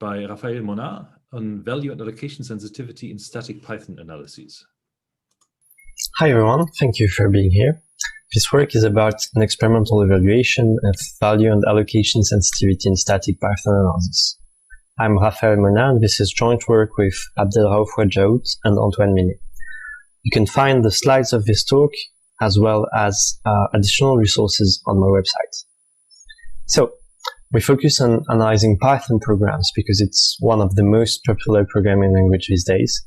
by Raphael Monard on value and allocation sensitivity in static Python analyses. Hi everyone, thank you for being here. This work is about an experimental evaluation of value and allocation sensitivity in static Python analysis. I'm Raphael Monard, and this is joint work with Abdelraouf Wadjaout and Antoine Minet. You can find the slides of this talk as well as additional resources on my website. So, we focus on analyzing Python programs because it's one of the most popular programming language these days.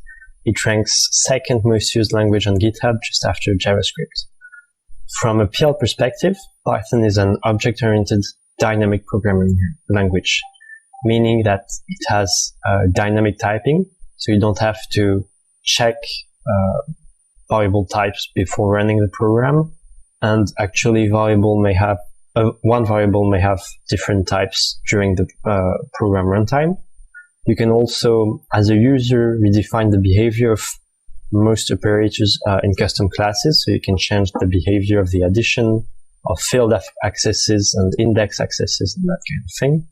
It ranks second most used language on GitHub just after JavaScript. From a PL perspective, Python is an object-oriented dynamic programming language, meaning that it has dynamic typing, so you don't have to check variable types before running the program, and actually one variable may have different types during the program runtime. You can also, as a user, redefine the behavior of most operators in custom classes, so you can change the behavior of the addition, of field accesses and index accesses and that kind of thing.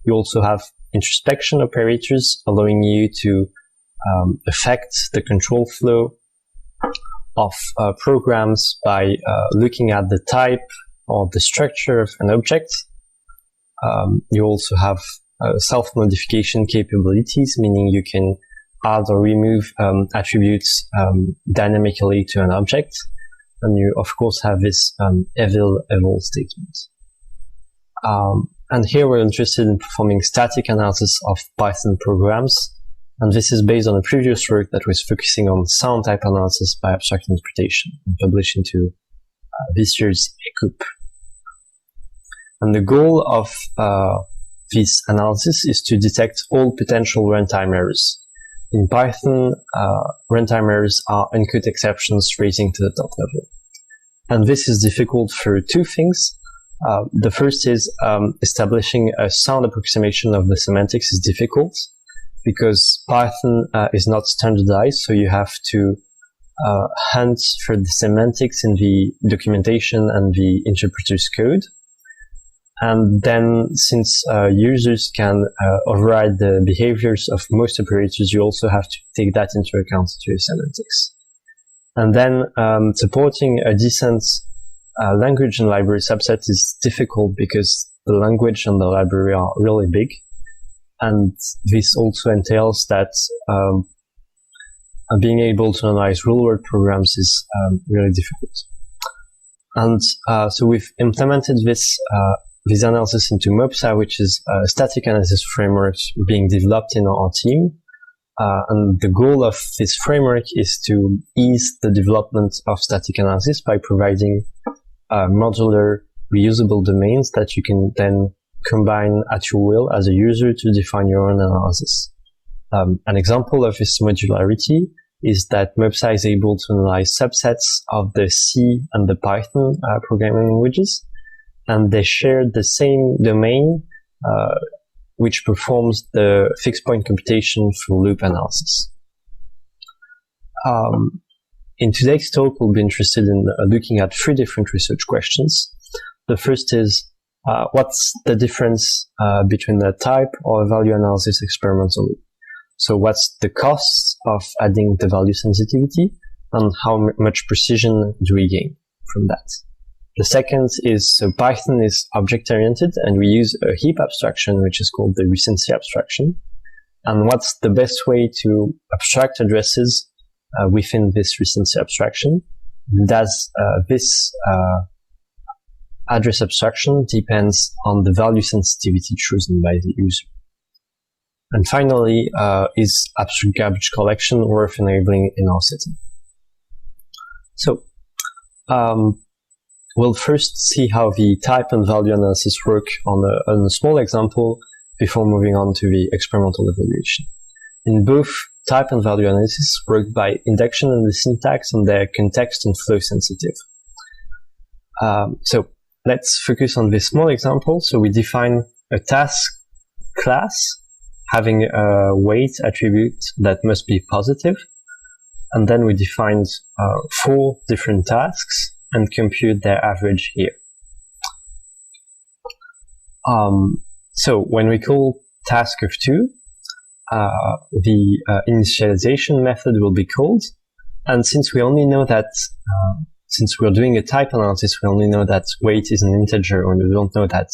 You also have introspection operators allowing you to affect the control flow of programs by looking at the type or the structure of an object. You also have self-modification capabilities, meaning you can add or remove attributes dynamically to an object. And you, of course, have this eval statement. And here we're interested in performing static analysis of Python programs. And this is based on a previous work that was focusing on sound type analysis by abstract interpretation and published into this year's ECOOP. And the goal of this analysis is to detect all potential runtime errors. In Python, runtime errors are encode exceptions raising to the top level. And this is difficult for two things. The first is establishing a sound approximation of the semantics is difficult because Python is not standardized, so you have to hunt for the semantics in the documentation and the interpreter's code. And then, since users can override the behaviors of most operators, you also have to take that into account to your semantics. And then, supporting a decent language and library subset is difficult because the language and the library are really big. And this also entails that being able to analyze real-world programs is really difficult. And so we've implemented this analysis into MOPSA, which is a static analysis framework being developed in our team. And the goal of this framework is to ease the development of static analysis by providing modular, reusable domains that you can then combine at your will as a user to define your own analysis. An example of this modularity is that MOPSA is able to analyze subsets of the C and the Python programming languages, and they share the same domain which performs the fixed point computation for loop analysis. In today's talk, we'll be interested in looking at three different research questions. The first is, what's the difference between a type or a value analysis experimental loop? So what's the cost of adding the value sensitivity, and how much precision do we gain from that? The second is, so Python is object-oriented, and we use a heap abstraction, which is called the Recency abstraction. And what's the best way to abstract addresses within this Recency abstraction? Does this address abstraction depends on the value sensitivity chosen by the user? And finally, is abstract garbage collection worth enabling in our setting? So, we'll first see how the type and value analysis work on a small example before moving on to the experimental evaluation. In both, type and value analysis work by induction and the syntax, and they're context and flow sensitive. So let's focus on this small example. So we define a task class having a weight attribute that must be positive, and then we define 4 different tasks and compute their average here. So when we call task of 2, the initialization method will be called. And since we only know that, since we're doing a type analysis, we only know that weight is an integer, and we don't know that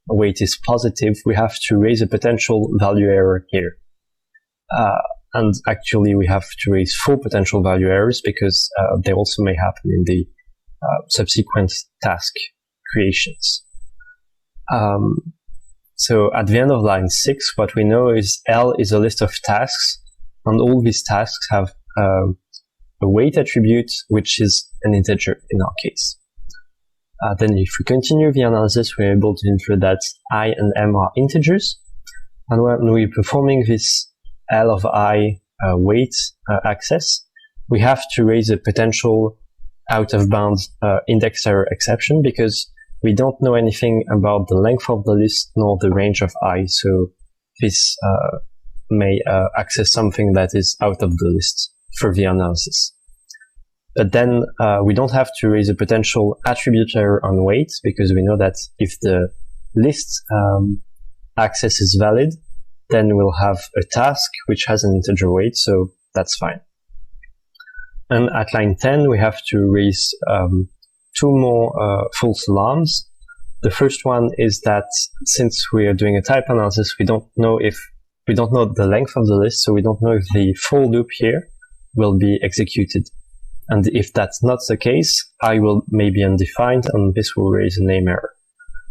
weight is positive, we have to raise a potential value error here. And actually, we have to raise 4 potential value errors because they also may happen in the subsequent task creations. So at the end of line 6, what we know is L is a list of tasks, and all these tasks have a weight attribute, which is an integer in our case. Then if we continue the analysis, we're able to infer that I and M are integers. And when we're performing this L of I weight access, we have to raise a potential out-of-bounds index error exception because we don't know anything about the length of the list nor the range of I, so this may access something that is out of the list for the analysis. But then we don't have to raise a potential attribute error on weight because we know that if the list access is valid, then we'll have a task which has an integer weight, so that's fine. And at line 10, we have to raise 2 more false alarms. The first one is that since we are doing a type analysis, we don't know the length of the list, so we don't know if the for loop here will be executed. And if that's not the case, I may be undefined, and this will raise a name error.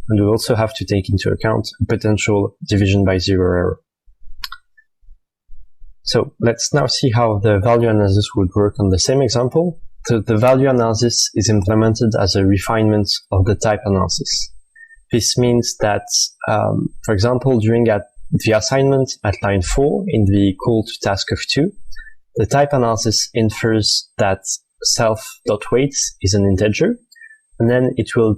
And we also have to take into account a potential division by 0 error. So let's now see how the value analysis would work on the same example. So the value analysis is implemented as a refinement of the type analysis. This means that, for example, during the assignment at line 4 in the call to task of 2, the type analysis infers that self.weight is an integer, and then it will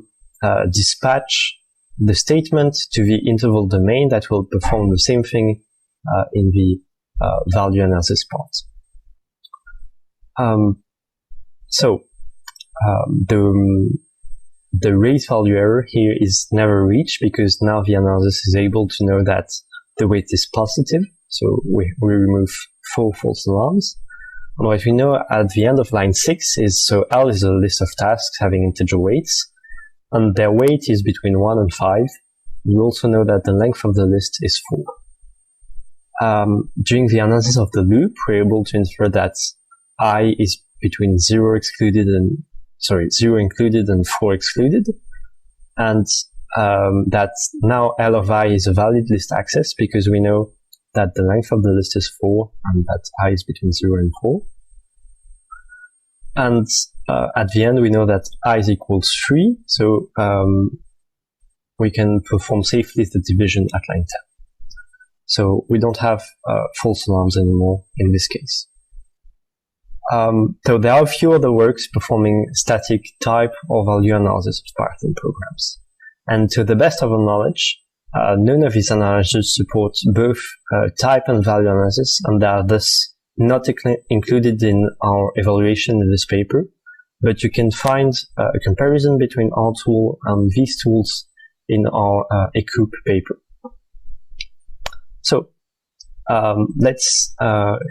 dispatch the statement to the interval domain that will perform the same thing in the value analysis part. The raised value error here is never reached because now the analysis is able to know that the weight is positive, so we remove 4 false alarms. And what we know at the end of line 6 is, so L is a list of tasks having integer weights, and their weight is between 1 and 5. We also know that the length of the list is 4. During the analysis of the loop, we're able to infer that I is between 0 included and 4 excluded, and that now L of I is a valid list access because we know that the length of the list is 4 and that I is between 0 and 4. And at the end, we know that I is equals 3, so we can perform safely the division at line 10. So we don't have false alarms anymore in this case. So there are a few other works performing static type or value analysis of Python programs. And to the best of our knowledge, none of these analyses support both type and value analysis, and they are thus not included in our evaluation in this paper. But you can find a comparison between our tool and these tools in our ECOUP paper. So let's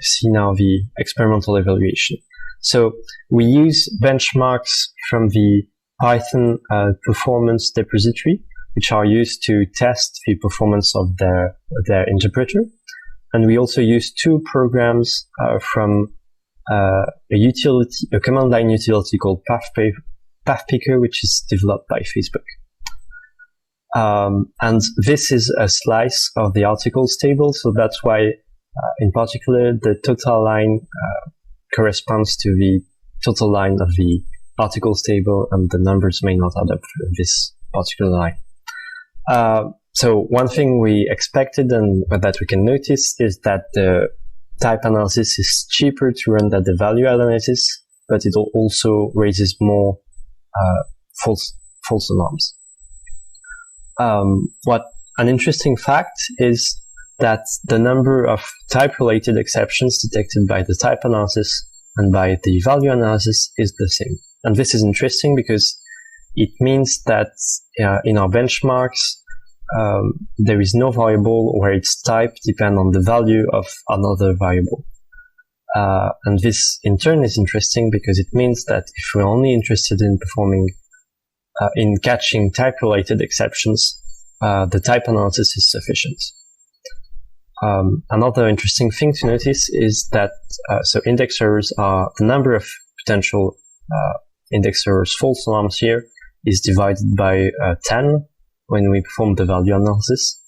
see now the experimental evaluation. So we use benchmarks from the Python performance repository, which are used to test the performance of their interpreter. And we also use 2 programs from a command line utility called PathPicker, which is developed by Facebook. And this is a slice of the articles table, so that's why, in particular, the total line corresponds to the total line of the articles table, and the numbers may not add up for this particular line. So one thing we expected and that we can notice is that the type analysis is cheaper to run than the value analysis, but it also raises more false alarms. What an interesting fact is that the number of type-related exceptions detected by the type analysis and by the value analysis is the same. And this is interesting because it means that in our benchmarks, there is no variable where its type depends on the value of another variable. And this in turn is interesting because it means that if we're only interested in in catching type-related exceptions, the type analysis is sufficient. Another interesting thing to notice is that so index errors are the number of potential index errors, false alarms here, is divided by 10 when we perform the value analysis,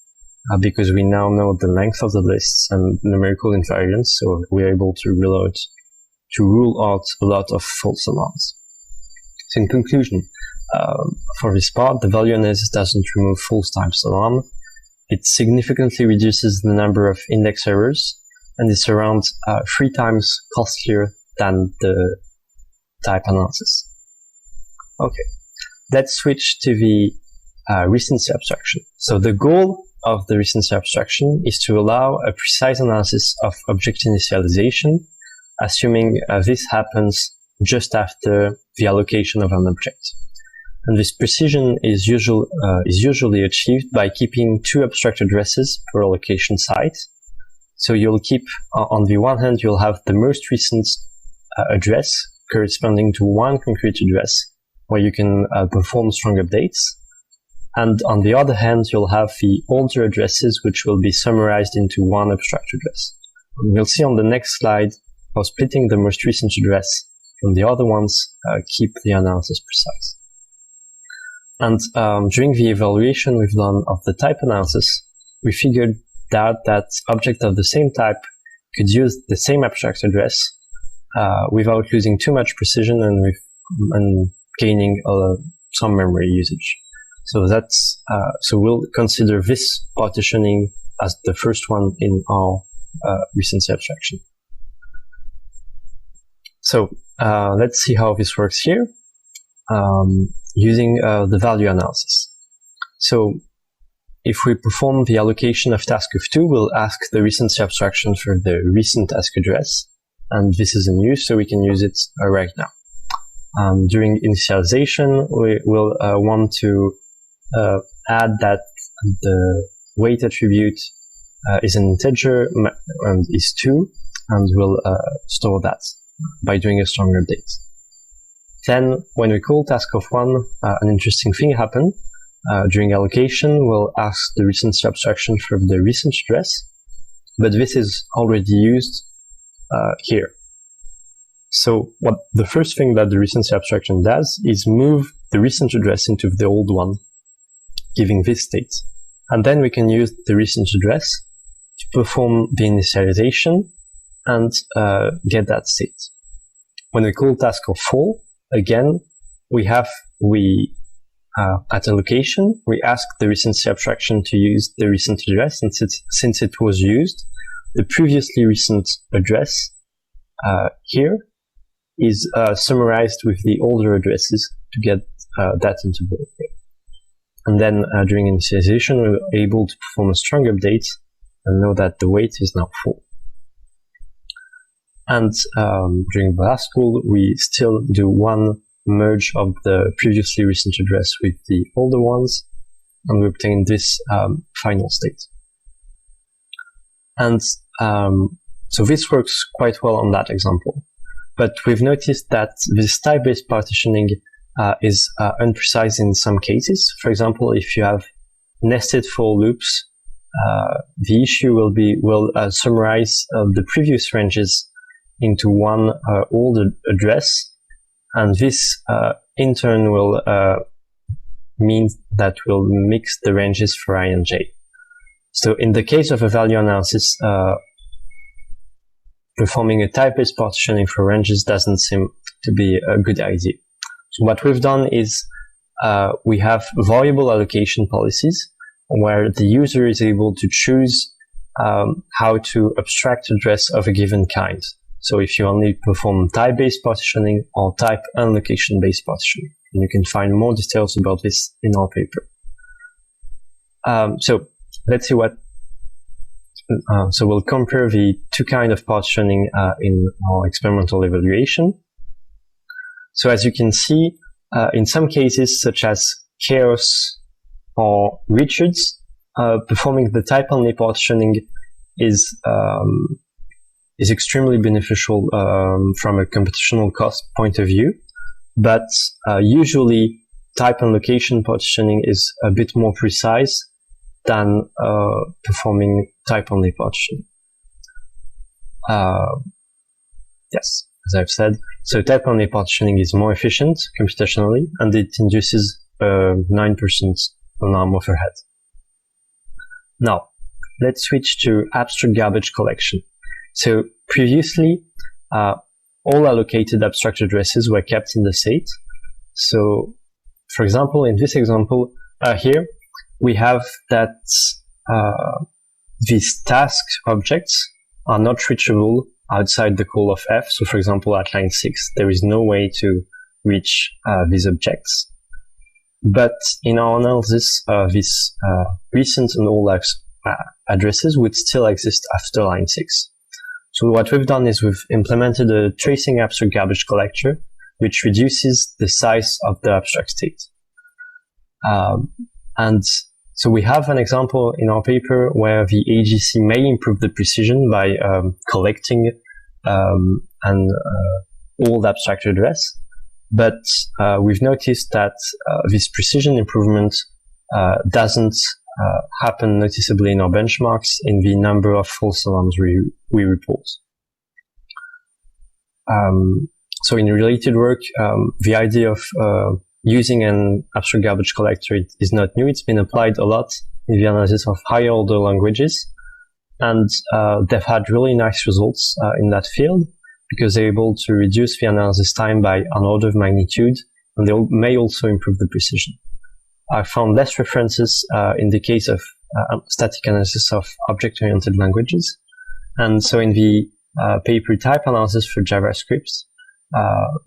because we now know the length of the lists and numerical invariance, so we're able to rule out a lot of false alarms. So in conclusion, for this part, the value analysis doesn't remove false types alarm. It significantly reduces the number of index errors, and it's around 3 times costlier than the type analysis. Okay, let's switch to the recency abstraction. So the goal of the recency abstraction is to allow a precise analysis of object initialization, assuming this happens just after the allocation of an object. And this precision is usually achieved by keeping 2 abstract addresses per allocation site. So you'll keep, on the one hand, you'll have the most recent address corresponding to 1 concrete address where you can perform strong updates. And on the other hand, you'll have the older addresses which will be summarized into 1 abstract address. And we'll see on the next slide how splitting the most recent address from the other ones keep the analysis precise. And during the evaluation we've done of the type analysis, we figured out that objects of the same type could use the same abstract address without losing too much precision and gaining some memory usage. So so we'll consider this partitioning as the first one in our recency abstraction. So let's see how this works here. Using the value analysis. So if we perform the allocation of task of 2, we'll ask the recency abstraction for the recent task address, and this is in use, so we can use it right now. During initialization, we will want to add that the weight attribute is an integer and is 2, and we'll store that by doing a strong update. Then, when we call task of 1, an interesting thing happened. During allocation, we'll ask the recency abstraction for the recent address, but this is already used here. So what the first thing that the recency abstraction does is move the recent address into the old one, giving this state. And then we can use the recent address to perform the initialization and get that state. When we call task of 4, again, at allocation, we ask the recency abstraction to use the recent address, and since it was used, the previously recent address here is summarized with the older addresses to get that into the weight. And then during initialization, we were able to perform a strong update and know that the weight is now 4. And during the last call, we still do 1 merge of the previously recent address with the older ones, and we obtain this final state. And so this works quite well on that example. But we've noticed that this type-based partitioning is imprecise in some cases. For example, if you have nested for loops, the issue will summarize the previous ranges into 1 old address, and this in turn will mean that we'll mix the ranges for I and j. So in the case of a value analysis, performing a type-based partitioning for ranges doesn't seem to be a good idea. So what we've done is we have variable allocation policies where the user is able to choose how to abstract address of a given kind. So if you only perform type-based partitioning or type and location-based partitioning, and you can find more details about this in our paper. So let's see what. So we'll compare the 2 kinds of partitioning in our experimental evaluation. So as you can see, in some cases, such as chaos or Richards, performing the type-only partitioning is extremely beneficial from a computational cost point of view, but usually type and location partitioning is a bit more precise than performing type-only partitioning. Yes, as I've said, so type-only partitioning is more efficient computationally, and it induces 9% norm overhead. Now, let's switch to abstract garbage collection. So previously, all allocated abstract addresses were kept in the state. So, for example, in this example here, we have that these task objects are not reachable outside the call of f. So, for example, at line 6, there is no way to reach these objects. But in our analysis, these recent and all addresses would still exist after line 6. So what we've done is we've implemented a tracing abstract garbage collector, which reduces the size of the abstract state. And so we have an example in our paper where the AGC may improve the precision by collecting an old abstract address. But we've noticed that this precision improvement doesn't happen noticeably in our benchmarks in the number of false alarms we report. So in related work, the idea of using an abstract garbage collector is not new. It's been applied a lot in the analysis of higher order languages, and they've had really nice results in that field, because they're able to reduce the analysis time by an order of magnitude, and they may also improve the precision. I found less references in the case of static analysis of object-oriented languages. And so in the paper type analysis for JavaScript,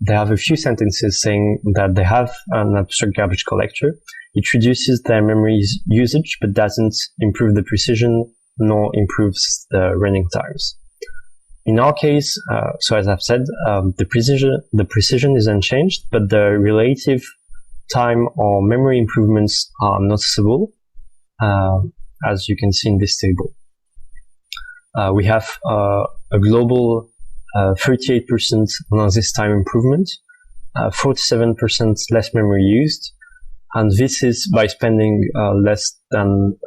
they have a few sentences saying that they have an abstract garbage collector. It reduces their memory usage, but doesn't improve the precision nor improves the running times. In our case, so as I've said, the precision is unchanged, but the relative time or memory improvements are noticeable, as you can see in this table. We have a global 38% analysis time improvement, 47% less memory used, and this is by spending less than,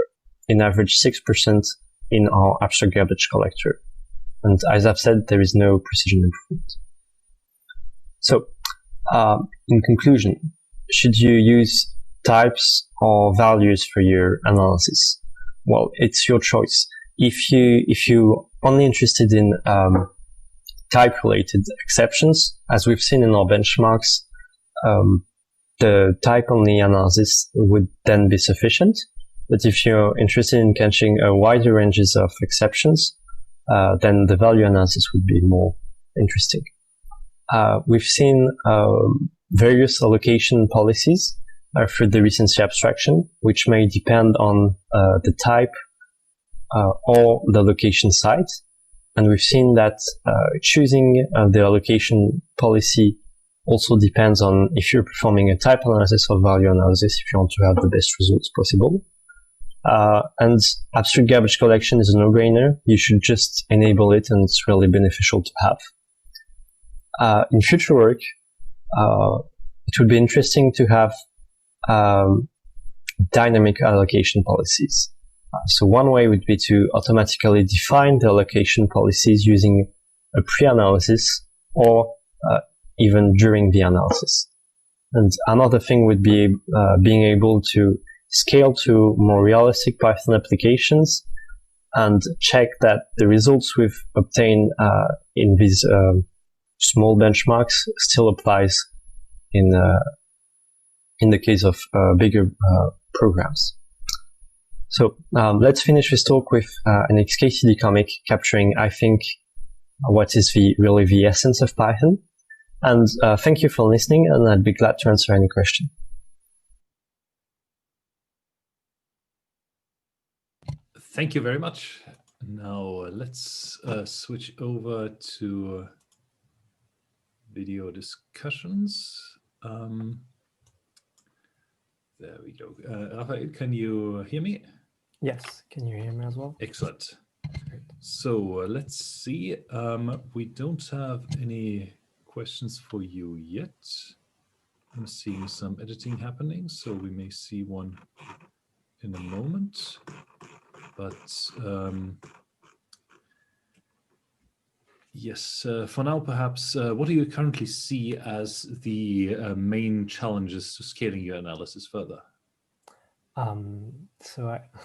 in average, 6% in our abstract garbage collector. And as I've said, there is no precision improvement. So, in conclusion, should you use types or values for your analysis? Well, it's your choice. If you're only interested in type-related exceptions, as we've seen in our benchmarks, the type-only analysis would then be sufficient. But if you're interested in catching a wider ranges of exceptions, then the value analysis would be more interesting. We've seen various allocation policies for the recency abstraction, which may depend on the type or the location site. And we've seen that choosing the allocation policy also depends on if you're performing a type analysis or value analysis, if you want to have the best results possible. And abstract garbage collection is a no-brainer. You should just enable it, and it's really beneficial to have. In future work, it would be interesting to have dynamic allocation policies. So one way would be to automatically define the allocation policies using a pre-analysis or even during the analysis. And another thing would be being able to scale to more realistic Python applications and check that the results we've obtained in these small benchmarks still applies in the case of bigger programs. So let's finish this talk with an XKCD comic capturing, I think, what is really the essence of Python. And thank you for listening, and I'd be glad to answer any question. Thank you very much. Now let's switch over to video discussions. There we go. Raphael, can you hear me? Yes, can you hear me as well? Excellent. So let's see. We don't have any questions for you yet. I'm seeing some editing happening, so we may see one in a moment. But yes, for now, perhaps, what do you currently see as the main challenges to scaling your analysis further?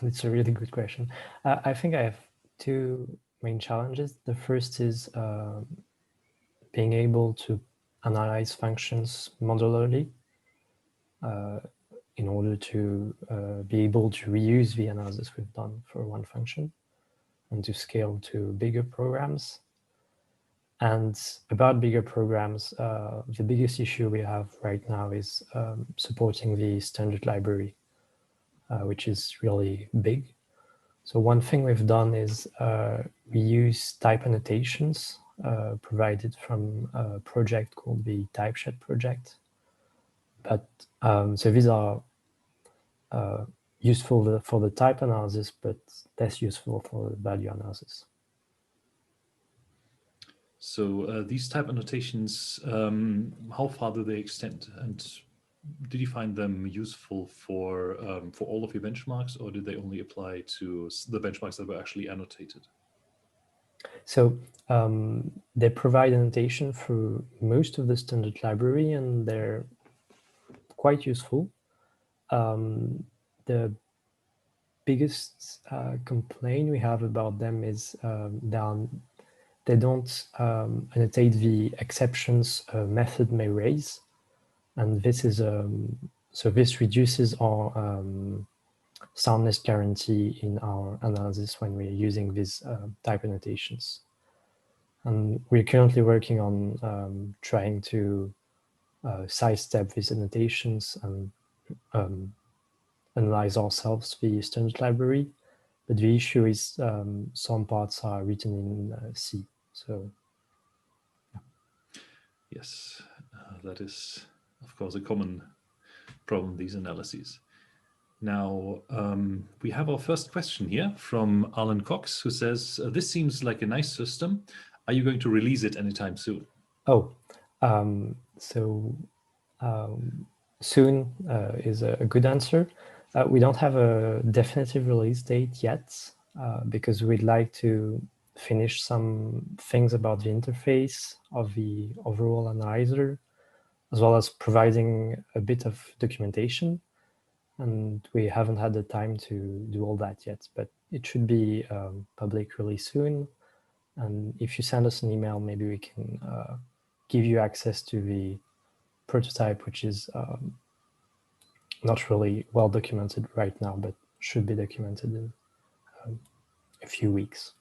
It's a really good question. I think I have two main challenges. The first is being able to analyze functions modularly in order to be able to reuse the analysis we've done for one function and to scale to bigger programs. And about bigger programs, the biggest issue we have right now is supporting the standard library, which is really big. So one thing we've done is we use type annotations provided from a project called the Typeshed project. But so these are useful for the type analysis, but less useful for the value analysis. So these type annotations, how far do they extend? And did you find them useful for all of your benchmarks, or did they only apply to the benchmarks that were actually annotated? So they provide annotation for most of the standard library, and they're quite useful. The biggest complaint we have about them is they don't annotate the exceptions a method may raise, and this is so this reduces our soundness guarantee in our analysis when we're using these type annotations. And we're currently working on trying to sidestep these annotations and analyze ourselves the standard library. But the issue is some parts are written in C. So yeah. Yes, that is, of course, a common problem, these analyses. Now, we have our first question here from Alan Cox, who says, this seems like a nice system. Are you going to release it anytime soon? Oh, soon is a good answer. We don't have a definitive release date yet because we'd like to finish some things about the interface of the overall analyzer, as well as providing a bit of documentation. And we haven't had the time to do all that yet, but it should be public really soon. And if you send us an email, maybe we can give you access to the prototype, which is not really well documented right now, but should be documented in a few weeks.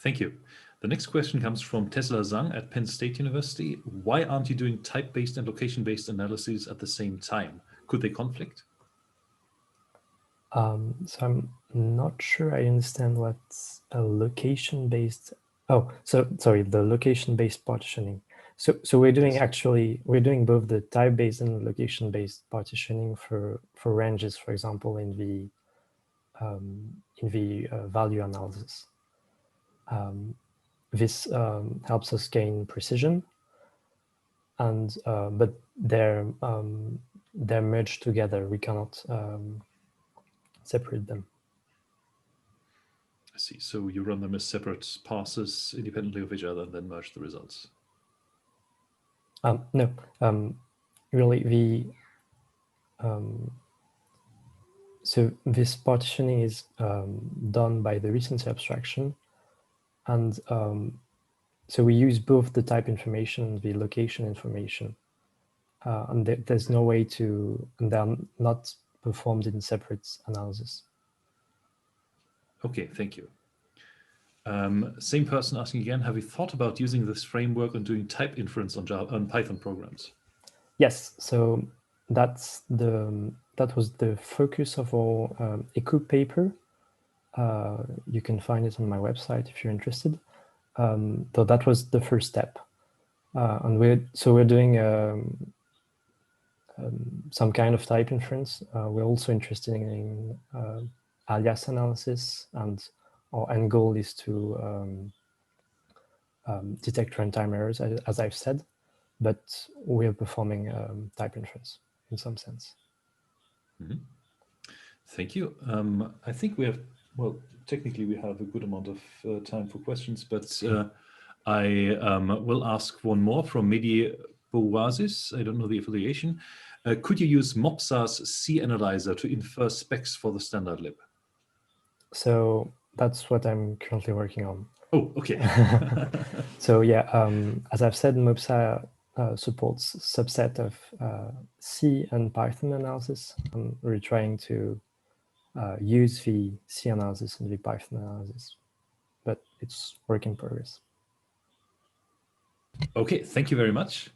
Thank you. The next question comes from Tesla Zhang at Penn State University. Why aren't you doing type-based and location-based analyses at the same time? Could they conflict? So I'm not sure I understand what's a location-based. Oh, so sorry, the location-based partitioning. So we're doing we're doing both the type-based and location-based partitioning for ranges, for example, in the value analysis. This helps us gain precision, and but they're merged together. We cannot separate them. I see. So you run them as separate passes independently of each other and then merge the results. No, really so this partitioning is done by the Recency abstraction, and so we use both the type information and the location information, and there's no way to, and they're not performed in separate analysis. Okay, thank you. Same person asking again, have you thought about using this framework and doing type inference on Python programs? Yes, so that was the focus of our ECOOP paper. You can find it on my website if you're interested. So that was the first step. And we're doing some kind of type inference. We're also interested in alias analysis, and our end goal is to detect runtime errors, as I've said, but we're performing type inference in some sense. Mm-hmm. Thank you. I think we have, well, technically we have a good amount of time for questions, but I will ask one more from Mehdi Bouazis. I don't know the affiliation. Could you use Mopsa's C analyzer to infer specs for the standard lib? So that's what I'm currently working on. Oh, okay. So yeah, as I've said, Mopsa supports subset of C and Python analysis. And we're trying to use the C analysis and the Python analysis, but it's work in progress. Okay, thank you very much.